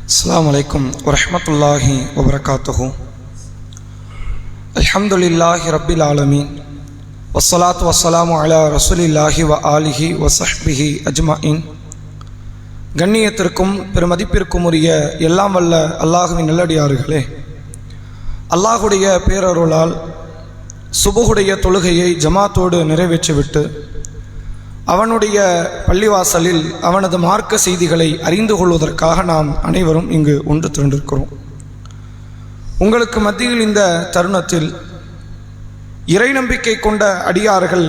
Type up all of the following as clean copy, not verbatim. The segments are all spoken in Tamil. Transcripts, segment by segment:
அஸ்ஸலாமு அலைக்கும் வரஹ்மத்துல்லாஹி வபரகாத்துஹு. அல்ஹம்துலில்லாஹி ரப்பில் ஆலமீன் வஸ்ஸலாத்து வஸ்ஸலாமு அலா ரசூலில்லாஹி வ ஆலிஹி வ ஸஹ்பிஹி அஜ்மஈன். கண்ணியத்திற்கும் பெருமதிப்பிற்கும் உரிய எல்லாம் வல்ல அல்லாஹுவின் நல்லடியார்களே, அல்லாஹுடைய பேரருளால் சுபுகுடைய தொழுகையை ஜமாத்தோடு நிறைவேற்றிவிட்டு அவனுடைய பள்ளிவாசலில் அவனது மார்க்க செய்திகளை அறிந்து கொள்வதற்காக நாம் அனைவரும் இங்கு ஒன்று திரண்டிருக்கிறோம். உங்களுக்கு மத்தியில் இந்த தருணத்தில் இறை நம்பிக்கை கொண்ட அடியார்கள்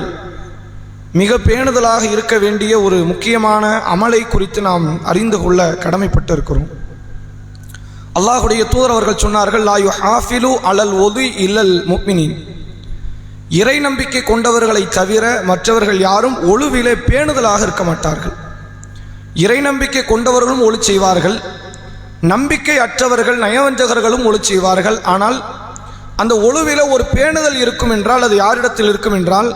மிக பேணுதலாக இருக்க வேண்டிய ஒரு முக்கியமான அமலை குறித்து நாம் அறிந்து கொள்ள கடமைப்பட்டு இருக்கிறோம். அல்லாஹுடைய தூதர் அவர்கள் சொன்னார்கள், லா யுஹாஃபிலு அலல் ஒது இல்லல் முஃமினீன். இறை நம்பிக்கை கொண்டவர்களை தவிர மற்றவர்கள் யாரும் ஒழுவிலே பேணுதலாக இருக்க மாட்டார்கள். இறை நம்பிக்கை கொண்டவர்களும் ஒளி செய்வார்கள், நம்பிக்கை அற்றவர்கள் நயவஞ்சகர்களும் ஒளி செய்வார்கள். ஆனால் அந்த ஒழுவில ஒரு பேணுதல் இருக்கும் என்றால் அது யாரிடத்தில் இருக்கும் என்றால்,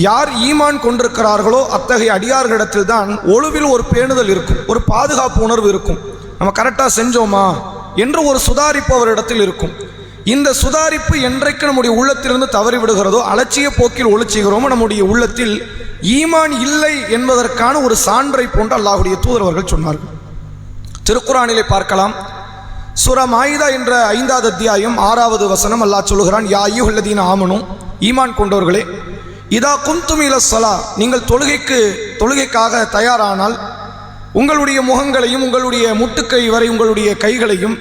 யார் ஈமான் கொண்டிருக்கிறார்களோ அத்தகைய அடியார்களிடத்தில் தான் ஒழுவில் ஒரு பேணுதல் இருக்கும், ஒரு பாதுகாப்பு உணர்வு இருக்கும். நம்ம கரெக்டாக செஞ்சோமா என்று ஒரு சுதாரிப்பு அவரிடத்தில் இருக்கும். இந்த சுதாரிப்பு என்றைக்கு நம்முடைய உள்ளத்திலிருந்து தவறிவிடுகிறதோ, அலட்சிய போக்கில் ஒளி செய்கிறோமோ, நம்முடைய உள்ளத்தில் ஈமான் இல்லை என்பதற்கான ஒரு சான்றை போன்று அல்லாஹுடைய தூதரவர்கள் சொன்னார்கள். திருக்குரானிலே பார்க்கலாம். சூரா மாயிதா என்ற 5வது அத்தியாயம் 6வது வசனம் அல்லாஹ் சொல்கிறான், யா அய்யுஹல்லதீன ஆமனு, ஈமான் கொண்டவர்களே, இதா குந்தும் இலஸ்ஸலா, நீங்கள் தொழுகைக்காக தயாரானால் உங்களுடைய முகங்களையும் உங்களுடைய முட்டுக்கை வரை உங்களுடைய கைகளையும்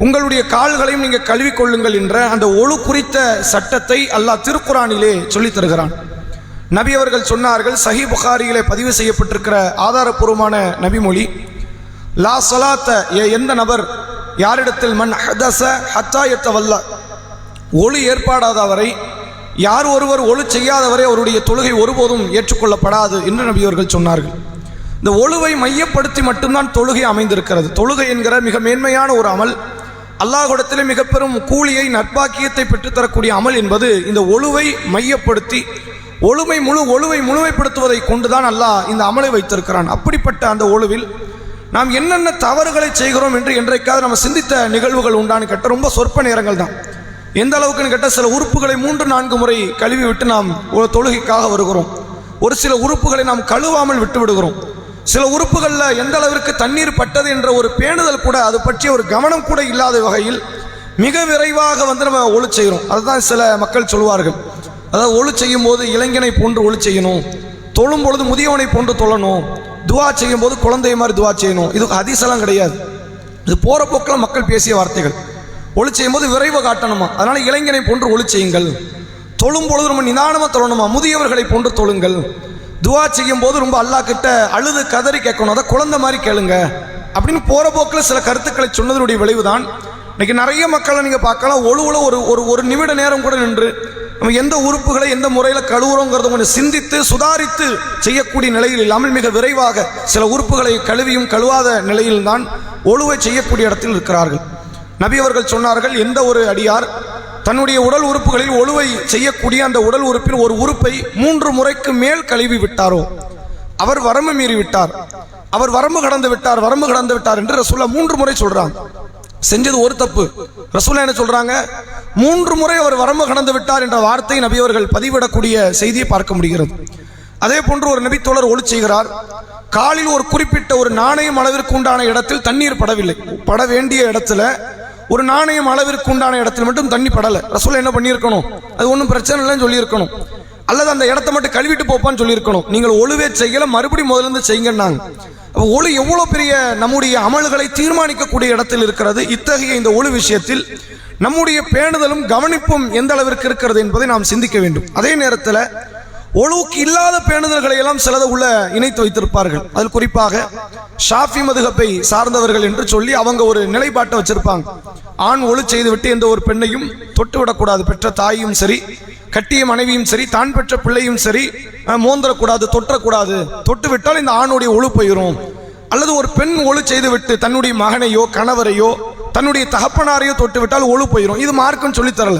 உங்களுடைய கால்களையும் நீங்கள் கழுவிக்கொள்ளுங்கள் என்ற அந்த ஒழு குறித்த சட்டத்தை அல்லாஹ் திருக்குரானிலே சொல்லித் தருகிறான். நபி அவர்கள் சொன்னார்கள், சஹீஹ் புகாரியிலே பதிவு செய்யப்பட்டிருக்கிற ஆதாரபூர்வமான நபிமொழி, லா ஸலாத்த, எந்த நபர் யாரிடத்தில் மன் ஹதஸ ஹத்தா யத்தவல்ல, ஒளி ஏற்பாடாதவரை, யார் ஒருவர் ஒளி செய்யாதவரை அவருடைய தொழுகை ஒருபோதும் ஏற்றுக்கொள்ளப்படாது என்று நபி அவர்கள் சொன்னார்கள். இந்த ஒழுவை மையப்படுத்தி மட்டும்தான் தொழுகை அமைந்திருக்கிறது. தொழுகை என்கிற மிக மேன்மையான ஒரு அமல், அல்லாஹ்விடத்திலே மிக பெரும் கூலியை நற்பாக்கியத்தை பெற்றுத்தரக்கூடிய அமல் என்பது இந்த ஒழுவை மையப்படுத்தி ஒழுவை முழுமைப்படுத்துவதை கொண்டுதான் அல்லாஹ் இந்த அமலை வைத்திருக்கிறான். அப்படிப்பட்ட அந்த ஒழுவில் நாம் என்னென்ன தவறுகளை செய்கிறோம் என்று என்றைக்காவது நம்ம சிந்தித்த நிகழ்வுகள் உண்டான்னு கேட்டால் ரொம்ப சொற்ப நேரங்கள் தான். எந்த அளவுக்குன்னு கேட்டால், சில உறுப்புகளை 3-4 முறை கழுவி விட்டு நாம் தொழுகைக்காக வருகிறோம். ஒரு சில உறுப்புகளை நாம் கழுவாமல் விட்டு விடுகிறோம். சில உறுப்புகளில் எந்த அளவிற்கு தண்ணீர் பட்டது என்ற ஒரு பேணுதல் கூட, அது பற்றிய ஒரு கவனம் கூட இல்லாத வகையில் மிக விரைவாக நம்ம ஒளி செய்கிறோம். அதுதான் சில மக்கள் சொல்வார்கள், அதாவது ஒளி செய்யும் போது இளைஞனை போன்று ஒளி செய்யணும், தொழும் பொழுது முதியவனை போன்று தொழணும், துவா செய்யும் போது குழந்தை மாதிரி துவா செய்யணும். இது ஹதீஸெல்லாம் கிடையாது. இது போகிற போக்கில் மக்கள் பேசிய வார்த்தைகள். ஒளி செய்யும் போது விரைவை காட்டணுமா, அதனால இளைஞனை போன்று ஒளி செய்யுங்கள், தொழும் பொழுது ரொம்ப நிதானமாக தொழணுமா, முதியவர்களை போன்று தொழுங்கள், துவா செய்யும் போது ரொம்ப அல்லாஹ் கிட்ட அழுது கதறி கேட்கணும், அதை குழந்தை மாதிரி கேளுங்க அப்படின்னு போற போக்கில் சில கருத்துக்களை சொன்னதனுடைய விளைவுதான் இன்னைக்கு நிறைய மக்களை நீங்க பார்க்கலாம், ஒழுவுல ஒரு நிமிட நேரம் கூட நின்று நம்ம எந்த உறுப்புகளை எந்த முறையில் கழுவுறோங்கிறத கொஞ்சம் சிந்தித்து சுதாரித்து செய்யக்கூடிய நிலையில் இல்லாமல் மிக விரைவாக சில உறுப்புகளை கழுவியும் கழுவாத நிலையில்தான் ஒழுவை செய்யக்கூடிய இடத்தில் இருக்கிறார்கள். நபி அவர்கள் சொன்னார்கள், எந்த ஒரு அடியார் தன்னுடைய உடல் உறுப்புகளில் ஒழுவை செய்யக்கூடிய அந்த உடல் உறுப்பில் ஒரு உறுப்பை 3 முறைக்கு மேல் கழுவி விட்டாரோ அவர் வரம்பு மீறி விட்டார், அவர் வரம்பு கடந்து விட்டார் என்று ரசூலுல்லாஹ் 3 முறை சொல்றாங்க. செஞ்சது ஒரு தப்பு. ரசூலுல்லாஹ் என்ன சொல்றாங்க, 3 முறை அவர் வரம்பு கடந்து விட்டார் என்ற வார்த்தை நபி அவர்கள் பதிவிடக்கூடிய செய்தியை பார்க்க முடிகிறது. அதே போன்று ஒரு நபி தோழர் ஒளி செய்கிறார், காலில் ஒரு குறிப்பிட்ட ஒரு நாணயம் அளவிற்கு உண்டான இடத்தில் தண்ணீர் படவில்லை, பட வேண்டிய இடத்துல ஒரு நாணயம் அளவிற்கு உண்டான இடத்தில் மட்டும் தண்ணி படலை. ரசூலுல்லாஹ் என்ன பண்ணியிருக்கணும், அது ஒன்றும் பிரச்சனை இல்லைன்னு சொல்லியிருக்கணும், அல்லது அந்த இடத்த மட்டும் கழுவிட்டு போப்பான்னு சொல்லியிருக்கணும். நீங்கள் ஒழுவே செய்யல, மறுபடியும் முதல்ல இருந்து செய்யுங்கன்னாங்க. அப்போ ஒளி எவ்வளோ பெரிய நம்முடைய அமல்களை தீர்மானிக்கக்கூடிய இடத்தில் இருக்கிறது. இத்தகைய இந்த ஒளி விஷயத்தில் நம்முடைய பேணுதலும் கவனிப்பும் எந்த அளவிற்கு இருக்கிறது என்பதை நாம் சிந்திக்க வேண்டும். அதே நேரத்தில் ஒழுவுக்கு இல்லாத பேணுதல்களை எல்லாம் சிலதை உள்ள இணைத்து வைத்திருப்பார்கள். அதில் குறிப்பாக ஷாஃபி மதுஹப்பை சார்ந்தவர்கள் என்று சொல்லி அவங்க ஒரு நிலைப்பாட்டை வச்சிருப்பாங்க. ஆண் ஒளி செய்து விட்டு எந்த ஒரு பெண்ணையும் தொட்டு விடக்கூடாது, பெற்ற தாயும் சரி, கட்டிய மனைவியும் சரி, தான் பெற்ற பிள்ளையும் சரி, மோந்தரக்கூடாது, தொற்றக்கூடாது, தொட்டு விட்டால் இந்த ஆணுடைய ஒளி போயிடும். அல்லது ஒரு பெண் ஒளி செய்து விட்டு தன்னுடைய மகனையோ கணவரையோ தன்னுடைய தகப்பனாரையோ தொட்டு விட்டால் ஒளி போயிடும். இது மார்க்கம் சொல்லித்தரல.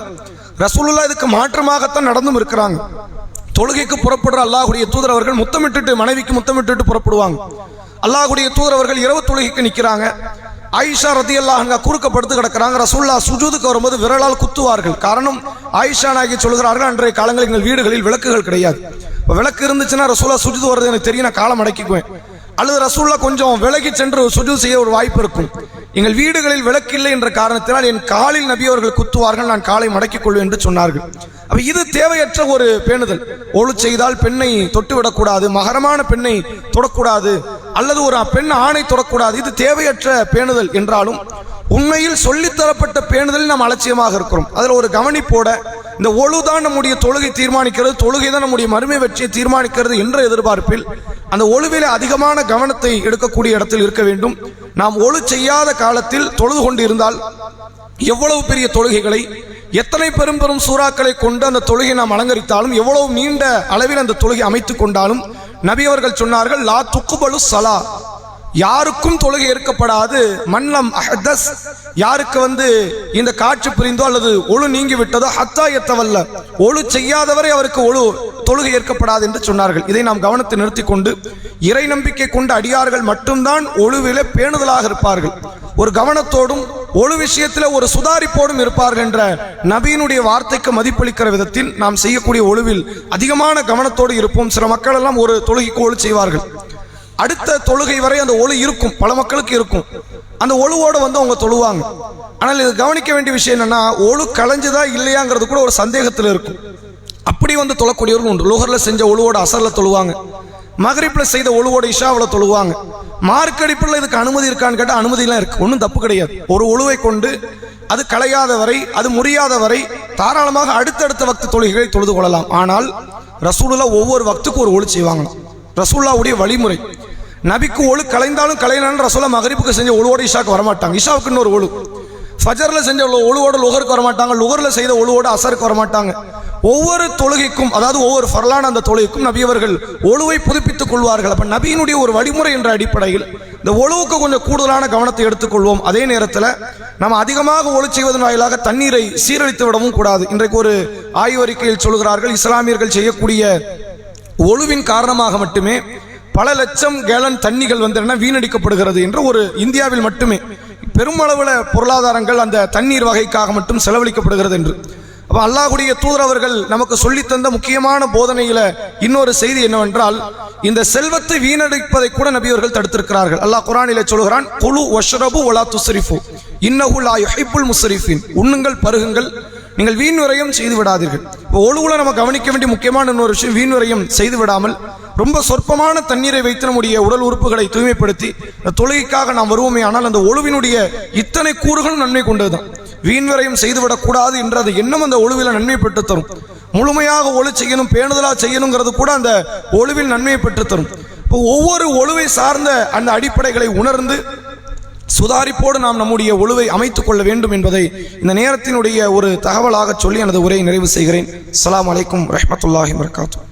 ரசூலுல்லாஹ் இதுக்கு மாற்றமாகத்தான் நடந்தும் இருக்கிறாங்க. தொழுகைக்கு புறப்படுற அல்லாஹ்வுடைய தூதர் அவர்கள் முத்தமிட்டுட்டு மனைவிக்கு முத்தமிட்டுட்டு புறப்படுவாங்க. அல்லாஹ்வுடைய தூதர் அவர்கள் இரவு தொழுகைக்கு நிற்கிறாங்க. ஆயிஷா ரதியல்லாஹு அன்ஹா குறுக்கப்படுத்து கிடக்கிறாங்க. ரசூலுல்லாஹ் சுஜூதுக்கு வரும்போது விரலால் குத்துவார்கள். காரணம் ஆயிஷா நாயகி சொல்கிறார்கள், அன்றைய காலங்களில் எங்கள் வீடுகளில் விளக்குகள் கிடையாது. விளக்கு இருந்துச்சுன்னா ரசூலுல்லாஹ் சுஜூது வருது எனக்கு தெரியும், நான் காலம் அடக்கிக்குவேன். அல்லது ரசூலுல்லாஹ் கொஞ்சம் விலகி சென்று சுஜூது செய்ய ஒரு வாய்ப்பு இருக்கும். எங்கள் வீடுகளில் விளக்கில்லை என்ற காரணத்தினால் என் காலில் நபி அவர்கள் குத்துவார்கள், நான் காலை மடக்கிக் கொள்வேன் என்று சொன்னார்கள். அப்ப இது தேவையற்ற ஒரு பேணுதல். ஒழு செய்தால் பெண்ணை தொட்டுவிடக்கூடாது, மகரமான பெண்ணை தொடக்கூடாது, அல்லது ஒரு பெண் ஆணை தொடக்கூடாது, இது தேவையற்ற பேணுதல் என்றாலும் உண்மையில் சொல்லித்தரப்பட்ட பேணுதல் நாம் அலட்சியமாக இருக்கிறோம். அதில் ஒரு கவனிப்போட இந்த ஒழுதான் நம்முடைய தொழுகை தீர்மானிக்கிறது, தொழுகை தான் நம்முடைய மறுமை வெற்றியை தீர்மானிக்கிறது என்ற எதிர்பார்ப்பில் அந்த ஒழுவிலே அதிகமான கவனத்தை எடுக்கக்கூடிய இடத்தில் இருக்க வேண்டும். நாம் ஒழு செய்யாத காலத்தில் தொழுது கொண்டு இருந்தால் எவ்வளவு பெரிய தொழுகைகளை, எத்தனை பெரும் பெரும் சூறாக்களை கொண்டு அந்த தொழுகை நாம் அலங்கரித்தாலும், எவ்வளவு நீண்ட அளவில் அந்த தொழுகை அமைத்துக் கொண்டாலும், நபி அவர்கள் சொன்னார்கள், லா துக்குபலு சலா, யாருக்கும் தொழுகை ஏற்கப்படாது. மன்னம் அஹதஸ், யாருக்கு இந்த காட்சி புரிந்தோ அல்லது ஒழு நீங்கி விட்டதோ, ஹத்தா எத்தவல்ல, ஒழு செய்யாதவரை அவருக்கு தொழுகை ஏற்கப்படாது என்று சொன்னார்கள். இதை நாம் கவனத்தை நிறுத்தி கொண்டு இறை நம்பிக்கை கொண்ட அடியார்கள் மட்டும்தான் ஒழுவிலே பேணுதலாக இருப்பார்கள். ஒரு கவனத்தோடும் ஒழு விஷயத்தில் ஒரு சுதாரிப்போடும் இருப்பார்கள் என்ற நபியினுடைய வார்த்தைக்கு மதிப்பளிக்கிற விதத்தில் நாம் செய்யக்கூடிய ஒழுவில் அதிகமான கவனத்தோடு இருப்போம். சில மக்கள் எல்லாம் ஒரு தொழுகைக்கு ஒழு செய்வார்கள், அடுத்த தொழுகை வரை அந்த ஒழு இருக்கும், பல மக்களுக்கு இருக்கும், அந்த ஒழுவோடு அவங்க தொழுவாங்க. ஆனால் இது கவனிக்க வேண்டிய விஷயம் என்னன்னா, ஒழு களைஞ்சதா இல்லையாங்கிறது கூட ஒரு சந்தேகத்தில் இருக்கும். அப்படி தொழக்கூடியவர்கள் உண்டு. லுஹர்ல செஞ்ச ஒழுவோட அசர்ல தொழுவாங்க, மகரிப்ல செய்த ஒழுவோட இஷாவில் தொழுவாங்க. மார்க்கடிப்பில் இதுக்கு அனுமதி இருக்கான்னு கேட்டால் அனுமதியெல்லாம் இருக்கு, ஒன்றும் தப்பு கிடையாது. ஒரு ஒழுவை கொண்டு அது களையாத வரை, அது முறியாத வரை தாராளமாக அடுத்தடுத்த வக்து தொழுகைகளை தொழுது கொள்ளலாம். ஆனால் ரசூலுல்லாஹ் ஒவ்வொரு வக்துக்கு ஒரு ஒழு செய்வாங்க. ரசூலுல்லாஹ்வுடைய வழிமுறை. நபிக்கு ஒழு கலைந்தாலும் கலைனாலும் ரசூலுல்லாஹ் மகரிப்புக்கு செஞ்ச ஒழுவோட இஷாக்கு வரமாட்டாங்க, இஷாவுக்கு இன்னொரு ஒழு. ஃபஜர்ல செஞ்ச ஒழுவோட லுஹருக்கு வரமாட்டாங்க, லுஹர்ல செய்த ஒழுவோட அசருக்கு வரமாட்டாங்க. ஒவ்வொரு தொழுகைக்கும், அதாவது ஒவ்வொரு ஃபர்லான அந்த தொழுகைக்கும் நபி அவர்கள் ஒழுவை புதுப்பித்துக் கொள்வார்கள். அப்ப நபியினுடைய ஒரு வழிமுறை என்ற அடிப்படையில் இந்த ஒழுவுக்கு கொஞ்சம் கூடுதலான கவனத்தை எடுத்துக்கொள்வோம். அதே நேரத்தில் நம்ம அதிகமாக ஒழு செய்வதன் வாயிலாக தண்ணீரை சீரழித்து விடவும் கூடாது. இன்றைக்கு ஒரு ஆய்வறிக்கையில் சொல்கிறார்கள், இஸ்லாமியர்கள் செய்யக்கூடிய ஒழுவின் காரணமாக மட்டுமே பல லட்சம் கேலன் தண்ணிகள் வீணடிக்கப்படுகிறது என்று. ஒரு இந்தியாவில் மட்டுமே பெருமளவுல பொருளாதாரங்கள் அந்த தண்ணீர் வகைக்காக மட்டும் செலவழிக்கப்படுகிறது என்று. அப்ப அல்லாஹ்வுடைய தூதர் அவர்கள் நமக்கு சொல்லித்தந்த முக்கியமான போதனையில இன்னொரு செய்தி என்னவென்றால், இந்த செல்வத்தை வீணடிப்பதை கூட நபி அவர்கள் தடுத்திருக்கிறார்கள். அல்லாஹ் குர்ஆனிலே சொல்கிறான், குலு வஷ்ரபு வலா துஸ்ரிஃபு இன்னஹு லா யுஹிப்புல் முஸ்ரிஃபின், உண்ணுங்கள் பருகுங்கள், நீங்கள் வீண் விரயம் செய்து விடாதீர்கள். இப்போ ஒழுவுல நம்ம கவனிக்க வேண்டிய முக்கியமான இன்னொரு விஷயம், வீண் விரயம் செய்து விடாமல் ரொம்ப சொற்பமான தண்ணீரை வைத்து நம்முடைய உடல் உறுப்புகளை தூய்மைப்படுத்தி தொழுகைக்காக நாம் வருவோமே. ஆனால் அந்த ஒழுவினுடைய இத்தனை கூறுகளும் நன்மை கொண்டதுதான். வீண் விரயம் செய்துவிடக்கூடாது என்றது எண்ணம் அந்த ஒழுவில் நன்மை பெற்று தரும். முழுமையாக ஒழு செய்யணும், பேணுதலா செய்யணுங்கிறது கூட அந்த ஒழுவில் நன்மையை பெற்று தரும். இப்போ ஒவ்வொரு ஒழுவை சார்ந்த அந்த அடிப்படைகளை உணர்ந்து சுதாரிப்போடு நாம் நம்முடைய ஒழுவை அமைத்துக் கொள்ள வேண்டும் என்பதை இந்த நேரத்தினுடைய ஒரு தகவலாக சொல்லி எனது உரையை நிறைவு செய்கிறேன். அஸ்ஸலாமு அலைக்கும் வரஹ்மத்துல்லாஹி வபரகாத்துஹு.